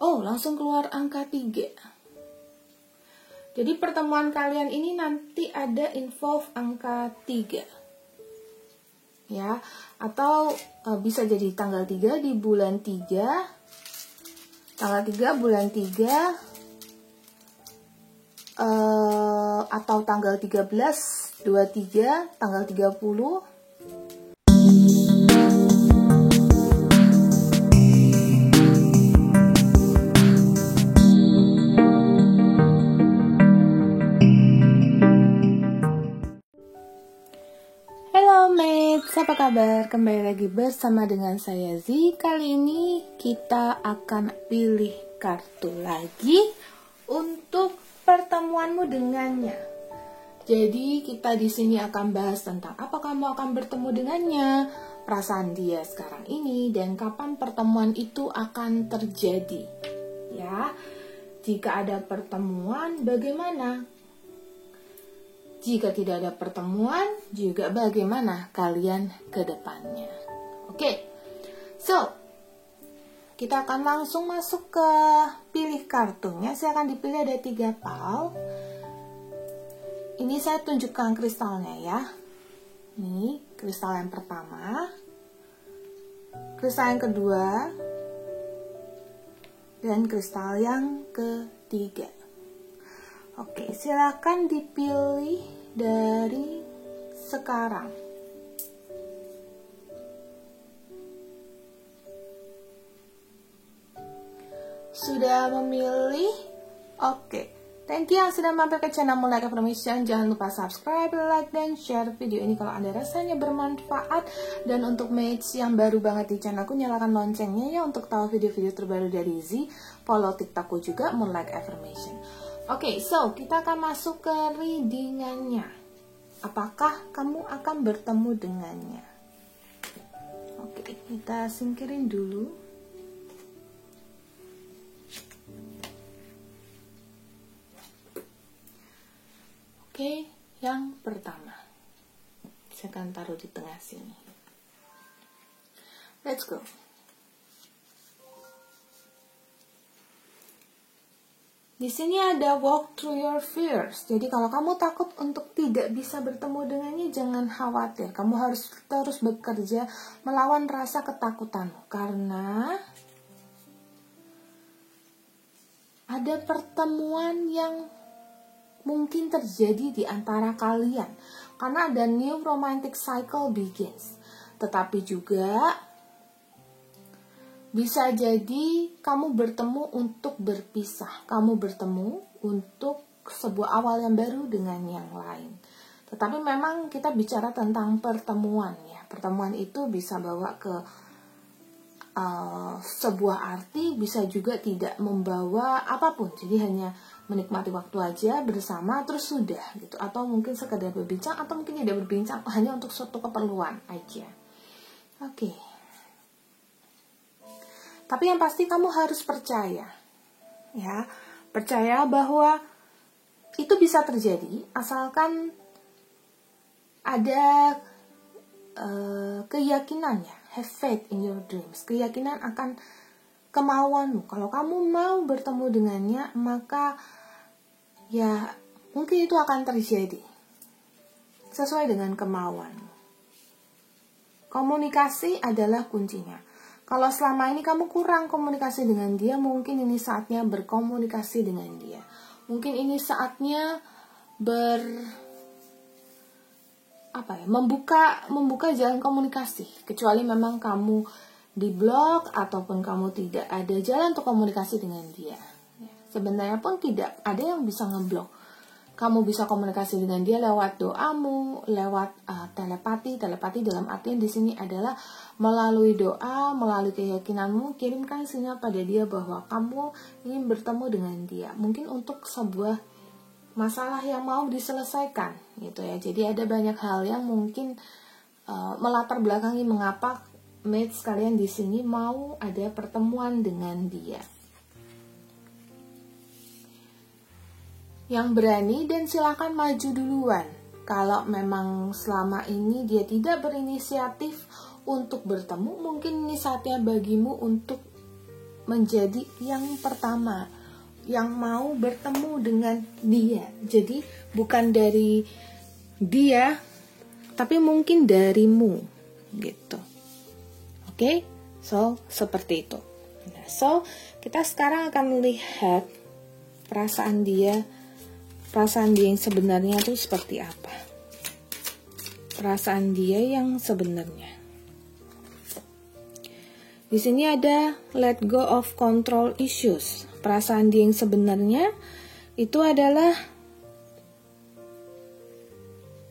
Oh, langsung keluar angka 3. Jadi pertemuan kalian ini nanti ada involve angka 3. Ya, atau bisa jadi tanggal 3 di bulan 3. Tanggal 3 bulan 3 atau tanggal 13, 23, tanggal 30. Apa kabar? Kembali lagi bersama dengan saya Z. Kali ini kita akan pilih kartu lagi untuk pertemuanmu dengannya. Jadi kita di sini akan bahas tentang apa kamu akan bertemu dengannya, perasaan dia sekarang ini, dan kapan pertemuan itu akan terjadi. Ya, jika ada pertemuan, bagaimana? Jika tidak ada pertemuan, juga bagaimana kalian ke depannya. Oke, so kita akan langsung masuk ke pilih kartunya. Saya akan dipilih ada 3 pal. Ini saya tunjukkan kristalnya ya. Ini kristal yang pertama, kristal yang kedua, dan kristal yang ketiga. Oke, silakan dipilih dari sekarang. Sudah memilih? Oke. Thank you yang sudah mampir ke channel Moonlight Affirmation. Jangan lupa subscribe, like, dan share video ini kalau Anda rasanya bermanfaat. Dan untuk mates yang baru banget di channelku, nyalakan loncengnya ya untuk tahu video-video terbaru dari Z. Follow TikTokku juga, Moonlight Affirmation. Oke, so kita akan masuk ke readingannya. Apakah kamu akan bertemu dengannya? Oke, kita singkirin dulu. Oke, yang pertama. Saya akan taruh di tengah sini. Let's go. Di sini ada walk through your fears. Jadi kalau kamu takut untuk tidak bisa bertemu dengannya, jangan khawatir. Kamu harus terus bekerja melawan rasa ketakutanmu. Karena ada pertemuan yang mungkin terjadi di antara kalian. Karena ada new romantic cycle begins. Tetapi juga bisa jadi kamu bertemu untuk berpisah. Kamu bertemu untuk sebuah awal yang baru dengan yang lain. Tetapi memang kita bicara tentang pertemuan ya. Pertemuan itu bisa bawa ke sebuah arti, bisa juga tidak membawa apapun. Jadi hanya menikmati waktu aja bersama terus sudah gitu. Atau mungkin sekedar berbincang atau mungkin tidak berbincang, hanya untuk suatu keperluan aja. Oke. Tapi yang pasti kamu harus percaya, ya, percaya bahwa itu bisa terjadi asalkan ada keyakinan ya, have faith in your dreams, keyakinan akan kemauanmu. Kalau kamu mau bertemu dengannya, maka ya mungkin itu akan terjadi sesuai dengan kemauanmu. Komunikasi adalah kuncinya. Kalau selama ini kamu kurang komunikasi dengan dia, mungkin ini saatnya berkomunikasi dengan dia. Mungkin ini saatnya membuka jalan komunikasi. Kecuali memang kamu di blok ataupun kamu tidak ada jalan untuk komunikasi dengan dia. Sebenarnya pun tidak ada yang bisa ngeblok. Kamu bisa komunikasi dengan dia lewat doamu, lewat telepati. Telepati dalam artian di sini adalah melalui doa, melalui keyakinanmu, kirimkan sinyal pada dia bahwa kamu ingin bertemu dengan dia. Mungkin untuk sebuah masalah yang mau diselesaikan, gitu ya. Jadi ada banyak hal yang mungkin melatar belakangi mengapa mates kalian di sini mau ada pertemuan dengan dia. Yang berani dan silakan maju duluan. Kalau memang selama ini dia tidak berinisiatif untuk bertemu, mungkin ini saatnya bagimu untuk menjadi yang pertama yang mau bertemu dengan dia. Jadi bukan dari dia, tapi mungkin darimu gitu. Oke? So, seperti itu. Nah, so, kita sekarang akan lihat perasaan dia yang sebenarnya itu seperti apa. Perasaan dia yang sebenarnya. Di sini ada let go of control issues. Perasaan dia yang sebenarnya itu adalah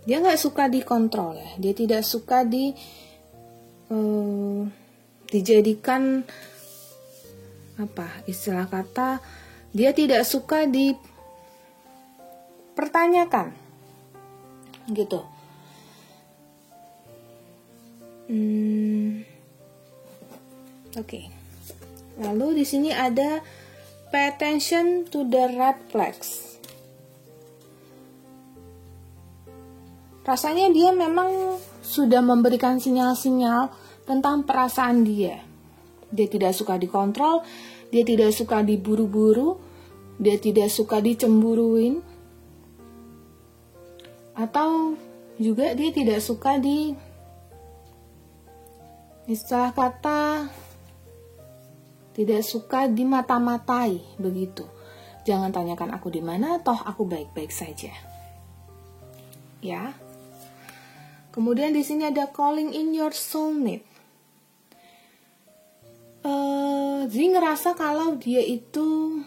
dia nggak suka dikontrol ya. Dia tidak suka dijadikan apa istilah kata. Dia tidak suka dipertanyakan, gitu. Oke. Lalu di sini ada pay attention to the red flags. Rasanya dia memang sudah memberikan sinyal-sinyal tentang perasaan dia. Dia tidak suka dikontrol, dia tidak suka diburu-buru, dia tidak suka dicemburuin, atau juga dia tidak suka istilah kata tidak suka dimata-matai begitu. Jangan tanyakan aku di mana, toh aku baik-baik saja. Ya. Kemudian di sini ada calling in your soulmate. Dia ngerasa kalau dia itu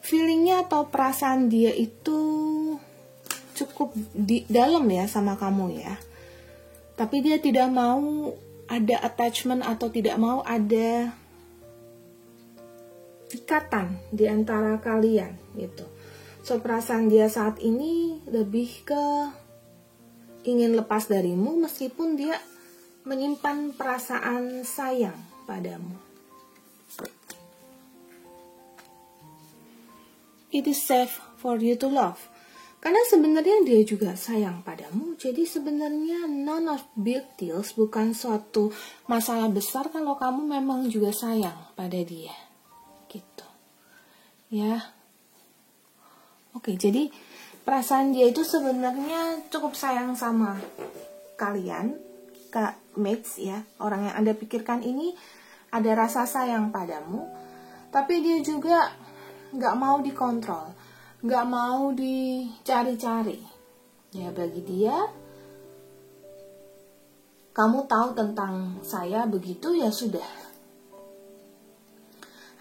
feelingnya atau perasaan dia itu cukup dalam ya sama kamu ya. Tapi dia tidak mau ada attachment atau tidak mau ada ikatan di antara kalian gitu. So perasaan dia saat ini lebih ke ingin lepas darimu meskipun dia menyimpan perasaan sayang padamu. It is safe for you to love. Karena sebenarnya dia juga sayang padamu. Jadi sebenarnya none of big deals, bukan suatu masalah besar kalau kamu memang juga sayang pada dia. Gitu. Ya. Oke, jadi perasaan dia itu sebenarnya cukup sayang sama kalian, mates ya. Orang yang Anda pikirkan ini ada rasa sayang padamu. Tapi dia juga gak mau dikontrol, gak mau dicari-cari. Ya bagi dia, kamu tahu tentang saya begitu ya sudah.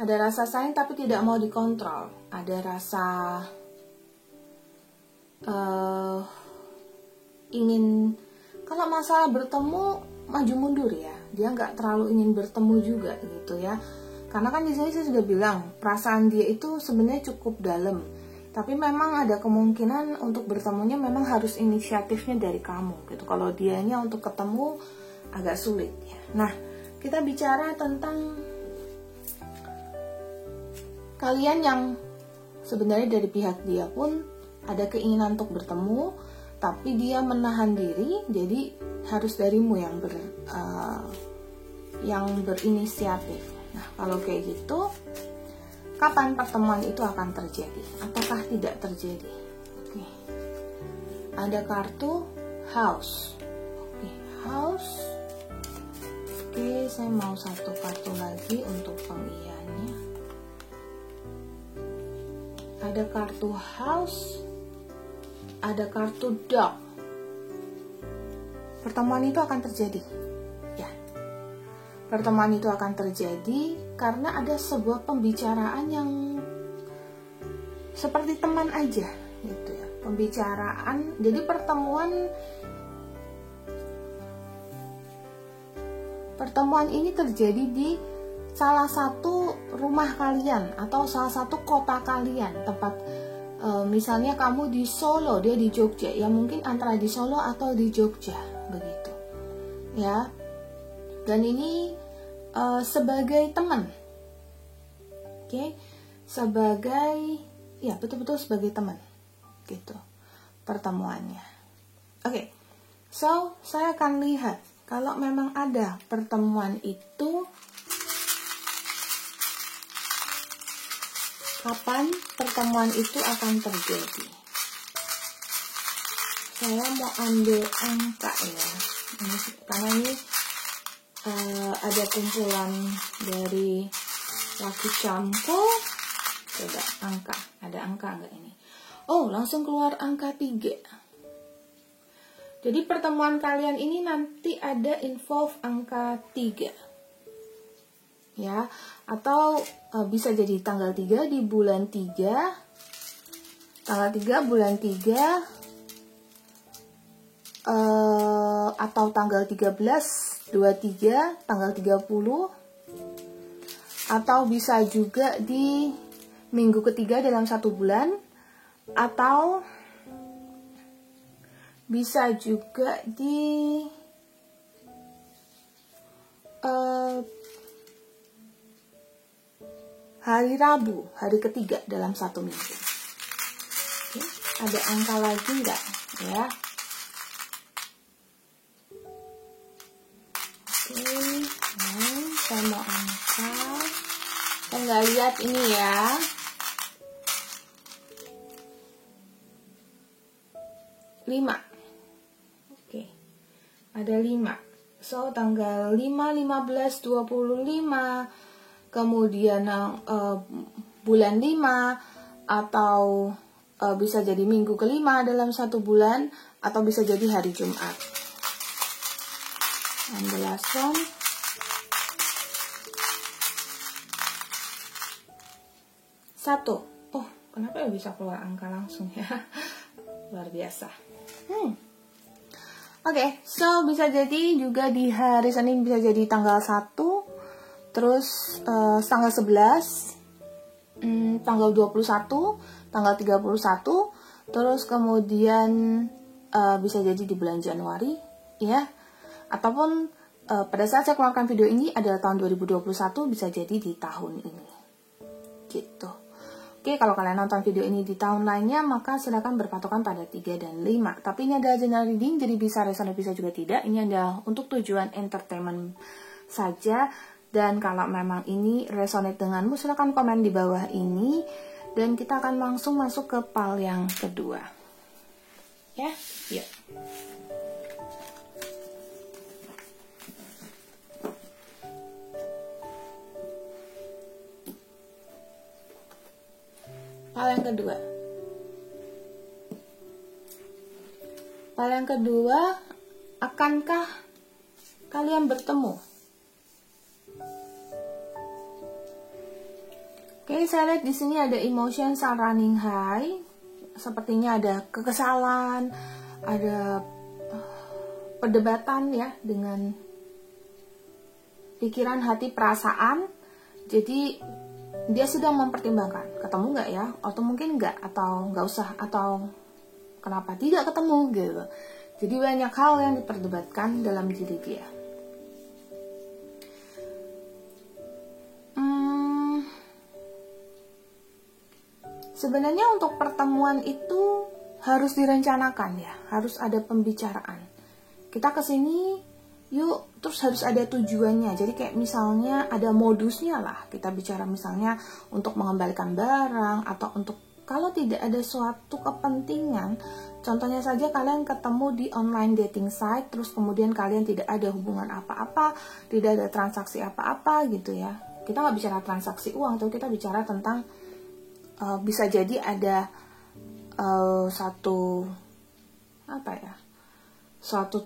Ada rasa sayang tapi tidak mau dikontrol. Ada rasa ingin, kalau masalah bertemu maju mundur ya. Dia gak terlalu ingin bertemu juga gitu ya. Karena kan di sini saya sudah bilang perasaan dia itu sebenarnya cukup dalam. Tapi memang ada kemungkinan untuk bertemunya memang harus inisiatifnya dari kamu gitu. Kalau dianya untuk ketemu agak sulit ya. Nah, kita bicara tentang kalian yang sebenarnya dari pihak dia pun ada keinginan untuk bertemu, tapi dia menahan diri, jadi harus darimu yang berinisiatif. Nah, kalau kayak gitu, kapan pertemuan itu akan terjadi? Apakah tidak terjadi? Oke. Ada kartu house. Oke, house. Oke, saya mau satu kartu lagi untuk pengiyaannya. Ada kartu house. Ada kartu dog. Pertemuan itu akan terjadi. Ya. Pertemuan itu akan terjadi karena ada sebuah pembicaraan yang seperti teman aja gitu ya. Pembicaraan. Jadi pertemuan ini terjadi di salah satu rumah kalian atau salah satu kota kalian, tempat misalnya kamu di Solo, dia di Jogja, ya mungkin antara di Solo atau di Jogja begitu ya. Dan ini sebagai teman, oke, sebagai ya betul-betul sebagai teman gitu pertemuannya. Oke, so saya akan lihat kalau memang ada pertemuan itu, kapan pertemuan itu akan terjadi? Saya mau ambil angka ya, karena ini ada kumpulan dari laki campo. Coba angka, ada angka nggak ini? Oh, langsung keluar angka 3. Jadi pertemuan kalian ini nanti ada involve angka 3. Ya, atau bisa jadi tanggal 3 di bulan 3. Tanggal 3 bulan 3, atau tanggal 13, 23, tanggal 30. Atau bisa juga di minggu ketiga dalam 1 bulan. Atau bisa juga di hari Rabu, hari ketiga dalam 1 minggu. Oke, ada angka lagi enggak ya? Oke, saya mau angka. Saya nggak lihat ini ya. Lima. Oke, ada 5. So, tanggal 5, 15, 25, kemudian bulan 5, atau bisa jadi minggu kelima dalam 1 bulan, atau bisa jadi hari Jumat. And the last one. Satu. Oh, kenapa ya bisa keluar angka langsung ya? Luar biasa. Oke, so bisa jadi juga di hari Senin bisa jadi tanggal 1, terus tanggal 11, tanggal 21, tanggal 31, terus kemudian bisa jadi di bulan Januari, ya. Ataupun pada saat saya keluarkan video ini adalah tahun 2021, bisa jadi di tahun ini. Gitu. Oke, kalau kalian nonton video ini di tahun lainnya, maka silakan berpatokan pada 3 dan 5. Tapi ini adalah general reading, jadi bisa resonate, bisa juga tidak. Ini adalah untuk tujuan entertainment saja. Dan kalau memang ini resonate denganmu, silakan komen di bawah ini. Dan kita akan langsung masuk ke pal yang kedua. Ya, yuk. Pal yang kedua. Pal yang kedua, akankah kalian bertemu? Oke, saya lihat di sini ada emotions are running high. Sepertinya ada kekesalan, ada perdebatan ya dengan pikiran, hati, perasaan. Jadi dia sedang mempertimbangkan, ketemu nggak ya, atau mungkin nggak, atau nggak usah, atau kenapa tidak ketemu gitu. Jadi banyak hal yang diperdebatkan dalam diri dia. Sebenarnya untuk pertemuan itu harus direncanakan ya, harus ada pembicaraan. Kita kesini yuk, terus harus ada tujuannya. Jadi kayak misalnya ada modusnya lah. Kita bicara misalnya untuk mengembalikan barang, atau untuk kalau tidak ada suatu kepentingan. Contohnya saja kalian ketemu di online dating site, terus kemudian kalian tidak ada hubungan apa-apa, tidak ada transaksi apa-apa gitu ya. Kita nggak bicara transaksi uang, tapi kita bicara tentang bisa jadi ada satu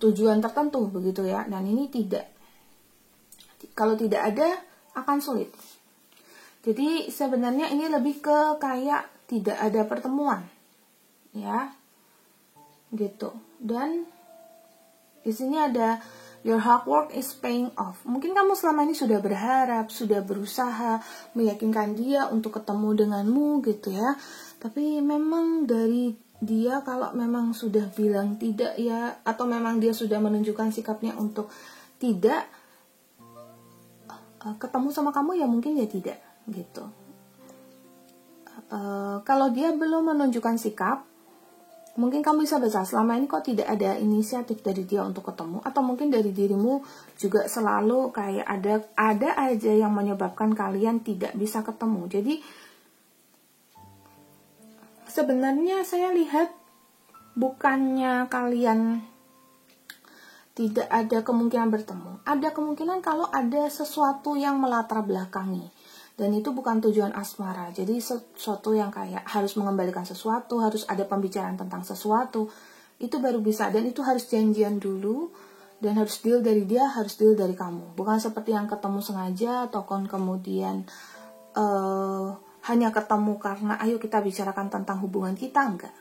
tujuan tertentu begitu ya. Dan ini tidak, kalau tidak ada akan sulit. Jadi sebenarnya ini lebih ke kayak tidak ada pertemuan ya, gitu. Dan di sini ada your hard work is paying off. Mungkin kamu selama ini sudah berharap, sudah berusaha meyakinkan dia untuk ketemu denganmu gitu ya. Tapi memang dari dia, kalau memang sudah bilang tidak ya, atau memang dia sudah menunjukkan sikapnya untuk tidak ketemu sama kamu, ya mungkin ya tidak gitu. Kalau dia belum menunjukkan sikap, Mungkin kamu bisa baca, selama ini kok tidak ada inisiatif dari dia untuk ketemu, atau mungkin dari dirimu juga selalu kayak ada aja yang menyebabkan kalian tidak bisa ketemu. Jadi sebenarnya saya lihat bukannya kalian tidak ada kemungkinan bertemu, ada kemungkinan kalau ada sesuatu yang melatar belakangi. Dan itu bukan tujuan asmara. Jadi sesuatu yang kayak harus mengembalikan sesuatu, harus ada pembicaraan tentang sesuatu, itu baru bisa. Dan itu harus janjian dulu, dan harus deal dari dia, harus deal dari kamu. Bukan seperti yang ketemu sengaja, atau kemudian hanya ketemu karena ayo kita bicarakan tentang hubungan kita, enggak.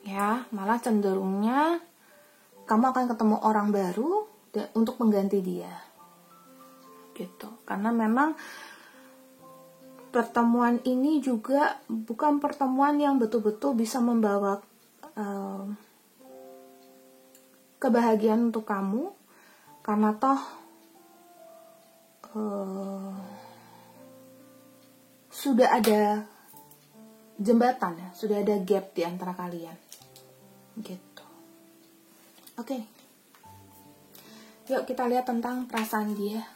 Ya, malah cenderungnya kamu akan ketemu orang baru untuk mengganti dia. Gitu. Karena memang pertemuan ini juga bukan pertemuan yang betul-betul bisa membawa kebahagiaan untuk kamu, karena toh sudah ada jembatan ya, sudah ada gap di antara kalian. Gitu. Oke. Yuk kita lihat tentang perasaan dia.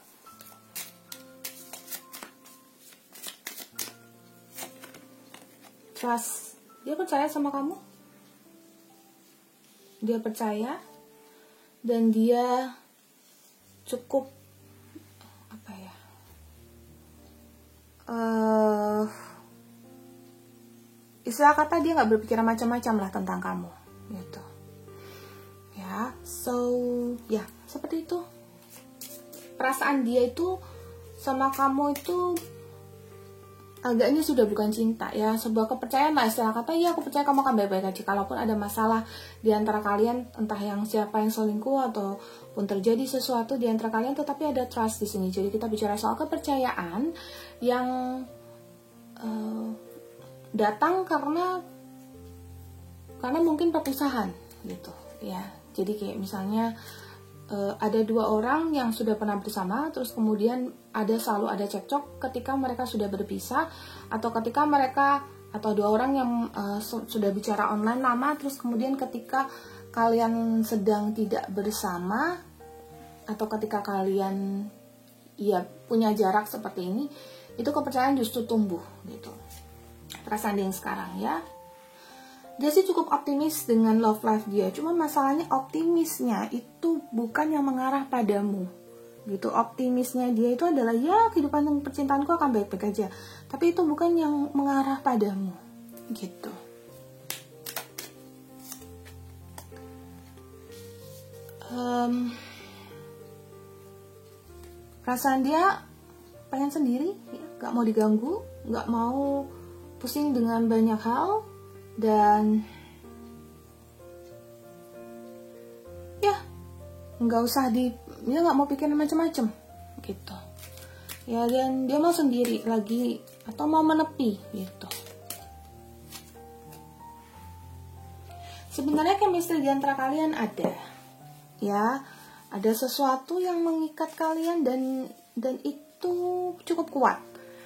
Trust. Dia percaya sama kamu. Dia percaya. Dan dia cukup istilah kata dia gak berpikiran macam-macam lah tentang kamu. Gitu. Ya, ya seperti itu. Perasaan dia itu sama kamu itu agaknya sudah bukan cinta ya, sebuah kepercayaan lah istilah kata. Ya, aku percaya kamu akan baik-baik aja. Kalaupun ada masalah di antara kalian, entah yang siapa yang selingkuh ataupun terjadi sesuatu di antara kalian, tetapi ada trust di sini. Jadi kita bicara soal kepercayaan yang datang karena mungkin perpisahan gitu ya. Jadi kayak misalnya ada dua orang yang sudah pernah bersama, terus kemudian selalu ada cekcok ketika mereka sudah berpisah, atau ketika mereka atau dua orang yang sudah bicara online lama, terus kemudian ketika kalian sedang tidak bersama, atau ketika kalian punya jarak seperti ini, itu kepercayaan justru tumbuh gitu. Perasaan dia yang sekarang ya, dia sih cukup optimis dengan love life dia. Cuma masalahnya optimisnya itu bukan yang mengarah padamu gitu. Optimisnya dia itu adalah ya kehidupan dan percintaanku akan baik-baik aja, tapi itu bukan yang mengarah padamu gitu. Perasaan dia pengen sendiri ya, gak mau diganggu, gak mau pusing dengan banyak hal. Dan ya nggak usah dia nggak mau pikirin macam-macam gitu ya. Dan dia mau sendiri lagi atau mau menepi gitu. Sebenarnya chemistry di antara kalian ada ya, ada sesuatu yang mengikat kalian dan itu cukup kuat.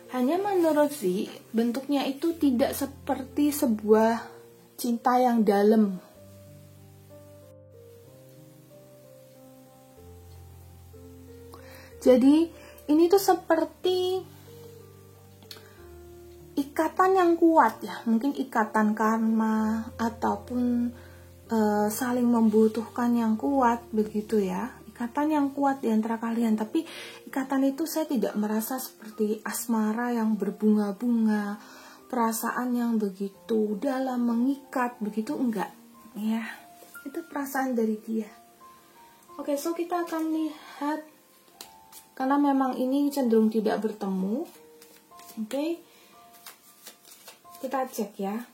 Hanya menurut Z, bentuknya itu tidak seperti sebuah cinta yang dalam. Jadi, ini tuh seperti ikatan yang kuat ya. Mungkin ikatan karma ataupun saling membutuhkan yang kuat begitu ya. Ikatan yang kuat di antara kalian, tapi ikatan itu saya tidak merasa seperti asmara yang berbunga-bunga, perasaan yang begitu dalam mengikat, begitu enggak ya. Itu perasaan dari dia. Oke, so kita akan lihat, karena memang ini cenderung tidak bertemu. Oke, kita cek ya,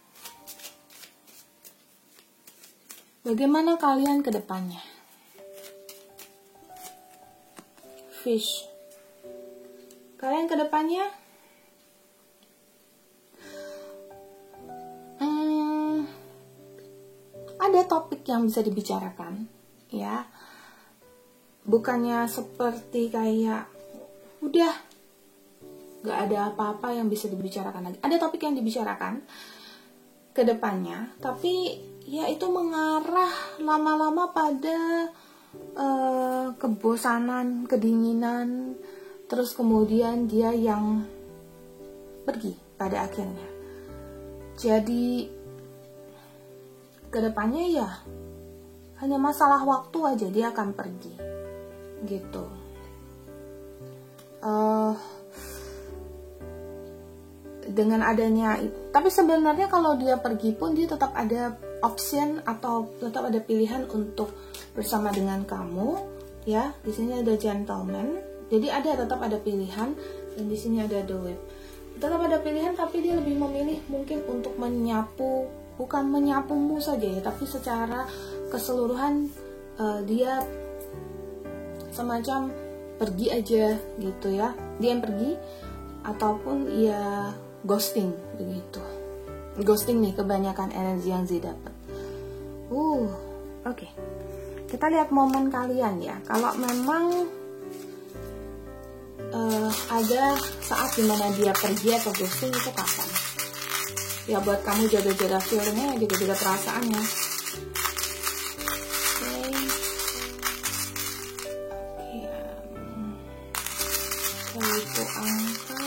bagaimana kalian ke depannya. Fish, kalian ke depannya ada topik yang bisa dibicarakan ya, bukannya seperti kayak udah gak ada apa-apa yang bisa dibicarakan lagi. Ada topik yang dibicarakan, ke depannya, tapi ya itu mengarah lama-lama pada kebosanan, kedinginan, terus kemudian dia yang pergi pada akhirnya. Jadi kedepannya ya hanya masalah waktu aja dia akan pergi gitu. Dengan adanya, tapi sebenarnya kalau dia pergi pun dia tetap ada option atau tetap ada pilihan untuk bersama dengan kamu ya. Di sini ada gentleman, jadi tetap ada pilihan, dan di sini ada the whip. Tetap ada pilihan, tapi dia lebih memilih mungkin untuk menyapu, bukan menyapumu saja ya, tapi secara keseluruhan dia semacam pergi aja gitu ya. Dia yang pergi ataupun ya ghosting begitu. Ghosting nih kebanyakan energi yang Z dapat. Oke. Kita lihat momen kalian ya. Kalau memang ada saat dimana dia pergi atau ghosting, itu kapan? Ya buat kamu jaga-jaga feelingnya, jaga-jaga perasaannya. Itu angka.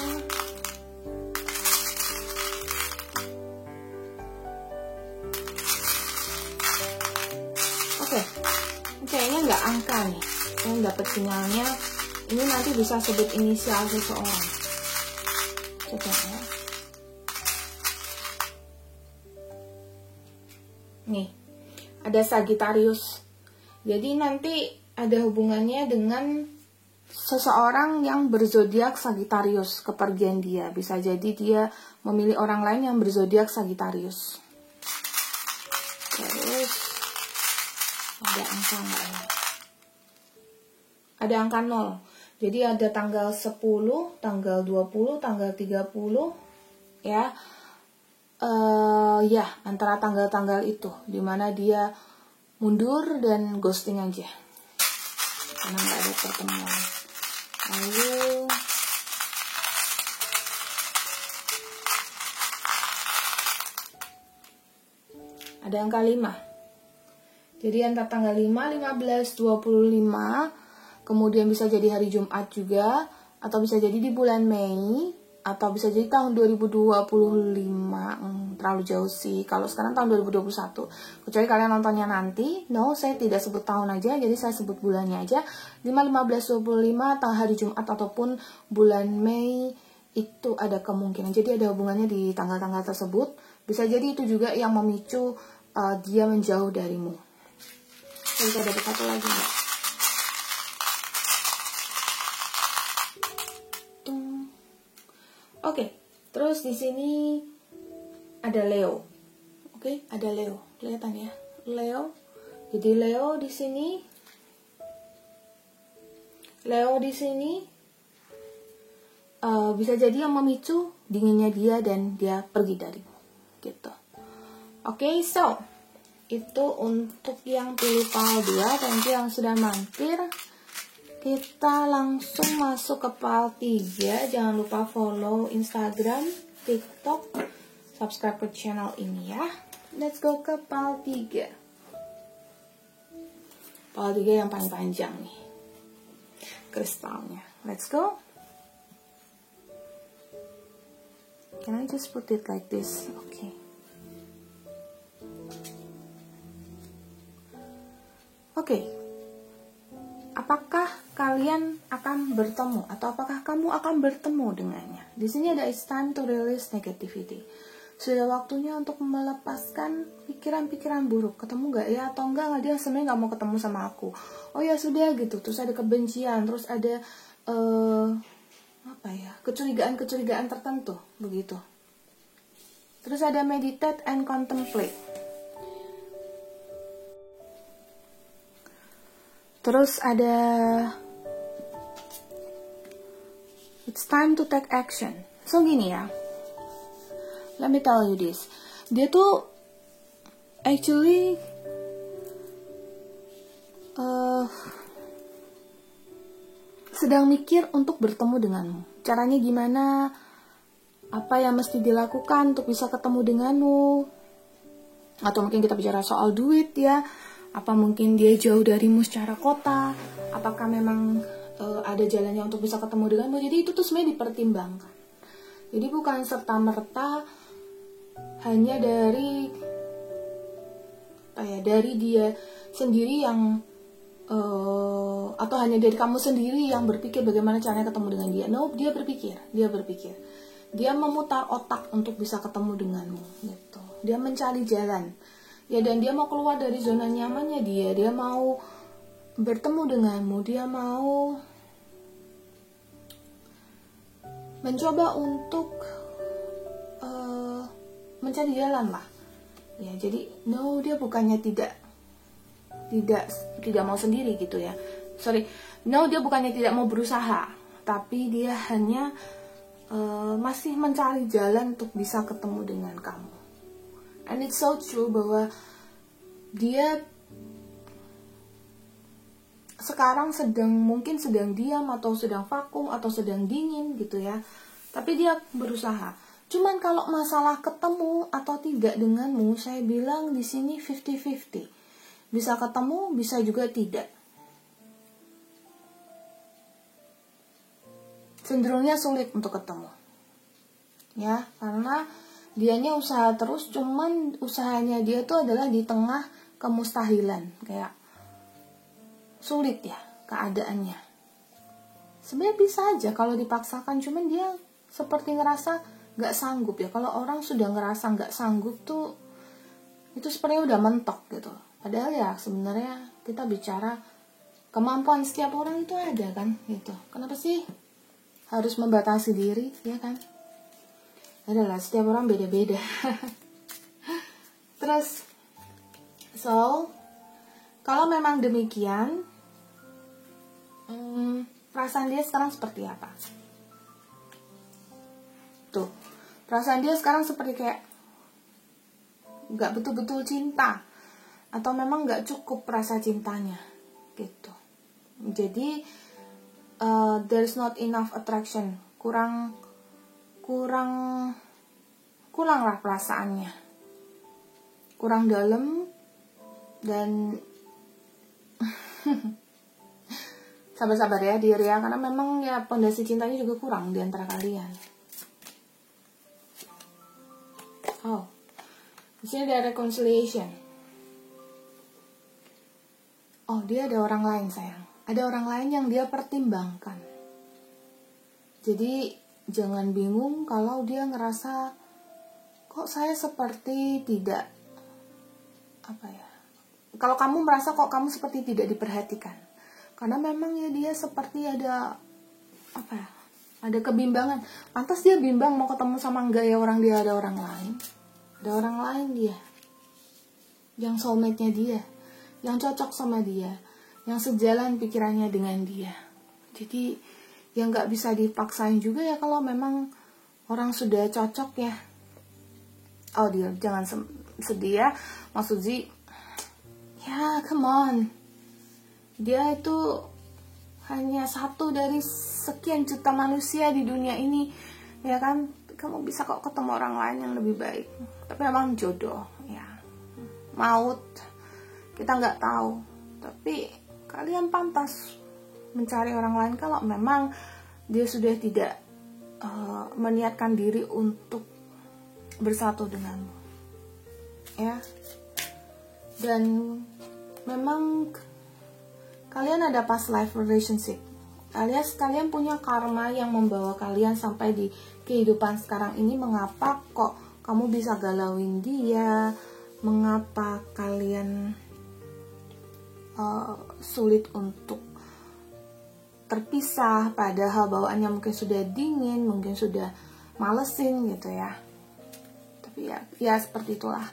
Kayaknya nggak angka nih. Yang dapat sinyalnya ini nanti bisa sebut inisial seseorang. Coba ya. Nih, ada Sagittarius. Jadi nanti ada hubungannya dengan seseorang yang berzodiak Sagittarius, kepergian dia. Bisa jadi dia memilih orang lain yang berzodiak Sagittarius. Terus ada angka nggak ya? Ada angka 0. Jadi ada tanggal 10, tanggal 20, tanggal 30 ya. Ya, antara tanggal-tanggal itu dimana dia mundur dan ghosting aja karena nggak ada pertemuan. Lalu ada angka 5. Jadi antara tanggal 5, 15, 25, kemudian bisa jadi hari Jumat juga, atau bisa jadi di bulan Mei, atau bisa jadi tahun 2025. Terlalu jauh sih kalau sekarang tahun 2021. Kecuali kalian nontonnya nanti. No, saya tidak sebut tahun aja, jadi saya sebut bulannya aja. 5, 15, 25, tanggal hari Jumat ataupun bulan Mei, itu ada kemungkinan. Jadi ada hubungannya di tanggal-tanggal tersebut. Bisa jadi itu juga yang memicu dia menjauh darimu. Kita dapat satu lagi nggak? Oke, terus di sini ada Leo. Oke, ada Leo. Kelihatan ya, Leo. Jadi Leo di sini, bisa jadi yang memicu dinginnya dia dan dia pergi darimu, gitu. Oke, so itu untuk yang pilih PAL 2. Thank you yang sudah mampir. Kita langsung masuk ke PAL 3. Jangan lupa follow Instagram, TikTok, subscribe ke channel ini ya. Let's go ke PAL 3. PAL 3 yang paling panjang nih kristalnya. Let's go. Can I just put it like this? Okay. Oke. Apakah kalian akan bertemu atau apakah kamu akan bertemu dengannya? Di sini ada it's time to release negativity. Sudah waktunya untuk melepaskan pikiran-pikiran buruk. Ketemu gak ya atau enggak dia sebenarnya nggak mau ketemu sama aku. Oh ya sudah gitu. Terus ada kebencian, terus ada kecurigaan tertentu begitu. Terus ada meditate and contemplate. Terus ada it's time to take action. So gini ya, let me tell you this. Dia tuh actually sedang mikir untuk bertemu denganmu. Caranya gimana? Apa yang mesti dilakukan untuk bisa ketemu denganmu? Atau mungkin kita bicara soal duit ya, apa mungkin dia jauh darimu secara kota, apakah memang ada jalannya untuk bisa ketemu denganmu. Jadi itu tuh sebenarnya dipertimbangkan. Jadi bukan serta-merta hanya dari dia sendiri yang atau hanya dari kamu sendiri yang berpikir bagaimana caranya ketemu dengan dia. No, dia berpikir. Dia memutar otak untuk bisa ketemu denganmu gitu. Dia mencari jalan. Ya, dan dia mau keluar dari zona nyamannya dia mau bertemu denganmu, dia mau mencoba untuk mencari jalan lah. Ya, jadi no, dia bukannya tidak mau sendiri gitu ya. No, dia bukannya tidak mau berusaha, tapi dia hanya masih mencari jalan untuk bisa ketemu dengan kamu. And it's so true bahwa dia sekarang mungkin sedang diam atau sedang vakum atau sedang dingin gitu ya. Tapi dia berusaha. Cuman kalau masalah ketemu atau tidak denganmu, saya bilang di sini 50-50. Bisa ketemu, bisa juga tidak. Cenderungnya sulit untuk ketemu. Ya, karena dianya usaha terus, cuman usahanya dia tuh adalah di tengah kemustahilan, kayak sulit ya keadaannya. Sebenarnya bisa aja kalau dipaksakan, cuman dia seperti ngerasa gak sanggup ya. Kalau orang sudah ngerasa gak sanggup tuh, itu sebenarnya udah mentok gitu. Padahal ya sebenarnya kita bicara kemampuan setiap orang itu ada kan gitu. Kenapa sih harus membatasi diri, ya kan? Adalah setiap orang beda-beda. Terus, kalau memang demikian, perasaan dia sekarang seperti apa? Tuh, perasaan dia sekarang seperti kayak gak betul-betul cinta, atau memang gak cukup rasa cintanya, gitu. Jadi, there's not enough attraction, kuranglah perasaannya, kurang dalam, dan sabar-sabar ya dear ya, karena memang ya pondasi cintanya juga kurang di antara kalian. Di sini ada reconciliation. Dia ada orang lain sayang, ada orang lain yang dia pertimbangkan. Jadi jangan bingung kalau dia ngerasa kok saya seperti tidak kalau kamu merasa kok kamu seperti tidak diperhatikan, karena memang ya dia seperti ada ada kebimbangan. Pantas dia bimbang mau ketemu sama enggak ya, orang dia ada orang lain dia yang soulmate-nya dia, yang cocok sama dia, yang sejalan pikirannya dengan dia. Jadi yang gak bisa dipaksain juga ya kalau memang orang sudah cocok ya. Dia jangan sedih ya. Maksud Zi, ya come on. Dia itu hanya satu dari sekian juta manusia di dunia ini, ya kan? Kamu bisa kok ketemu orang lain yang lebih baik. Tapi memang jodoh ya. Maut kita gak tahu. Tapi kalian pantas mencari orang lain kalau memang dia sudah tidak meniatkan diri untuk bersatu denganmu, ya. Dan memang kalian ada past life relationship, alias kalian punya karma yang membawa kalian sampai di kehidupan sekarang ini. Mengapa kok kamu bisa galauin dia? Mengapa kalian sulit untuk terpisah, padahal bawaannya mungkin sudah dingin, mungkin sudah malesin gitu ya. Tapi ya seperti itulah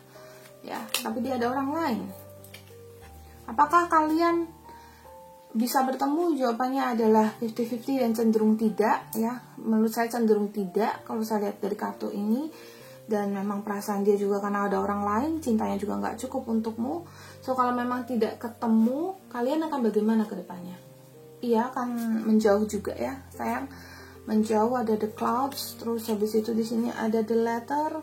ya. Tapi dia ada orang lain. Apakah kalian bisa bertemu? Jawabannya adalah 50-50 dan cenderung tidak ya. Menurut saya cenderung tidak kalau saya lihat dari kartu ini. Dan memang perasaan dia juga karena ada orang lain, cintanya juga gak cukup untukmu. So kalau memang tidak ketemu, kalian akan bagaimana ke depannya? Iya, akan menjauh juga ya sayang. Menjauh, ada the clouds. Terus habis itu di sini ada the letter.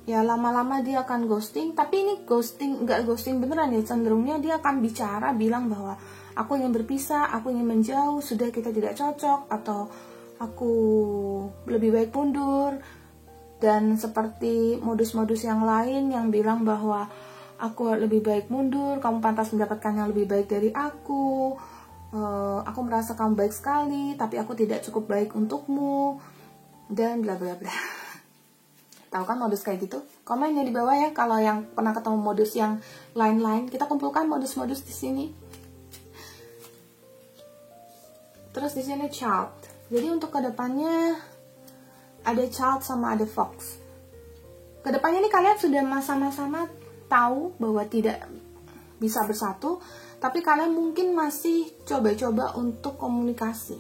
ya lama-lama dia akan ghosting. Tapi ini ghosting, nggak ghosting beneran ya, cenderungnya dia akan bicara, bilang bahwa aku ingin berpisah, aku ingin menjauh, sudah kita tidak cocok, atau aku lebih baik mundur. Dan seperti modus-modus yang lain yang bilang bahwa aku lebih baik mundur, kamu pantas mendapatkan yang lebih baik dari aku merasa kamu baik sekali, tapi aku tidak cukup baik untukmu, dan bla bla bla. Tahu kan modus kayak gitu? Komennya di bawah ya kalau yang pernah ketemu modus yang lain-lain. Kita kumpulkan modus-modus di sini. Terus di sini child. Jadi untuk kedepannya ada child sama ada fox. Kedepannya ini kalian sudah sama-sama tahu bahwa tidak bisa bersatu, tapi kalian mungkin masih coba-coba untuk komunikasi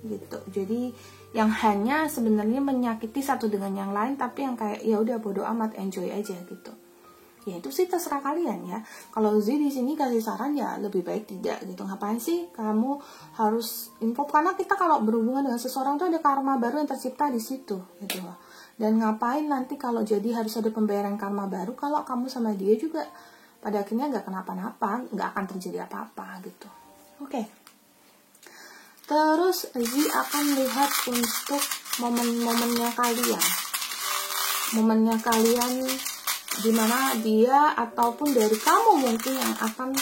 gitu. Jadi yang hanya sebenarnya menyakiti satu dengan yang lain, tapi yang kayak ya udah bodo amat, enjoy aja gitu. Ya itu sih terserah kalian ya. Kalau Z di sini kasih saran ya lebih baik tidak gitu. Ngapain sih kamu harus info? Karena kita kalau berhubungan dengan seseorang tuh ada karma baru yang tercipta di situ gitu loh. Dan ngapain nanti kalau jadi harus ada pembayaran karma baru kalau kamu sama dia juga pada akhirnya nggak kenapa-napa, nggak akan terjadi apa-apa gitu. Oke. Terus Z akan lihat untuk momen-momennya kalian. Momennya kalian dimana dia ataupun dari kamu mungkin yang akan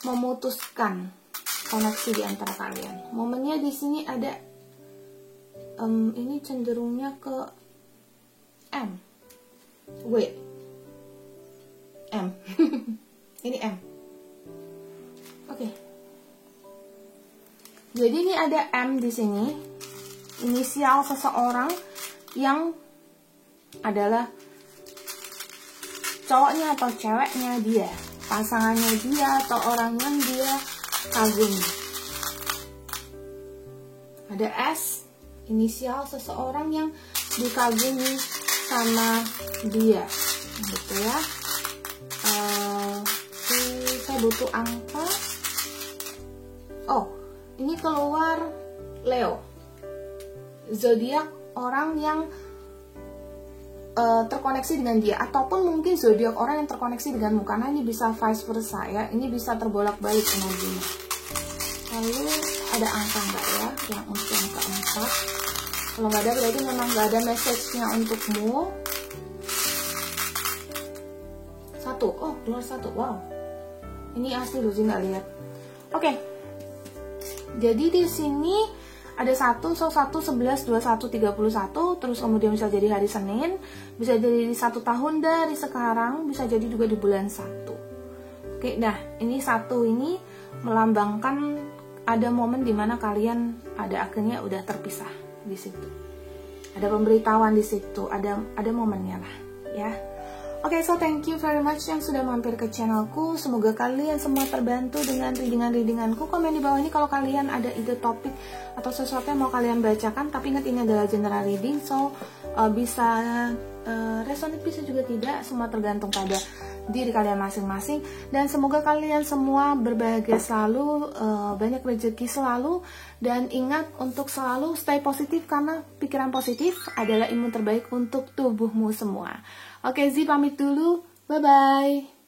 memutuskan koneksi di antara kalian. Momennya di sini ada ini cenderungnya ke M. M. Ini M. Oke. Jadi ini ada M di sini. Inisial seseorang yang adalah cowoknya atau ceweknya dia, pasangannya dia atau orang yang dia kagumi. Ada S, inisial seseorang yang dikagumi sama dia, gitu ya. Saya butuh angka. Oh, ini keluar Leo, zodiak orang yang terkoneksi dengan dia, ataupun mungkin zodiak orang yang terkoneksi denganmu, karena ini bisa vice versa ya, ini bisa terbolak-balik energinya. Lalu ada angka nggak ya yang untuk yang keempat? Kalau nggak ada berarti memang nggak ada message-nya untukmu. 1, oh keluar 1, wow, ini asli loh sih nggak lihat. Oke. Jadi di sini ada 1, so 1, 11, 21, 31, terus kemudian bisa jadi hari Senin, bisa jadi 1 tahun dari sekarang, bisa jadi juga di bulan 1. Oke, nah ini 1 ini melambangkan ada momen dimana kalian ada akhirnya udah terpisah di situ. Ada pemberitahuan di situ, ada momennya lah, ya. Oke, so thank you very much yang sudah mampir ke channelku. Semoga kalian semua terbantu dengan readingan-readinganku. Komen di bawah ini kalau kalian ada ide topik atau sesuatu yang mau kalian bacakan. Tapi ingat ini adalah general reading, so bisa resonate, bisa juga tidak. Semua tergantung pada diri kalian masing-masing. Dan semoga kalian semua berbahagia selalu, banyak rezeki selalu. Dan ingat untuk selalu stay positif, karena pikiran positif adalah imun terbaik untuk tubuhmu semua. Oke, Z pamit dulu. Bye-bye.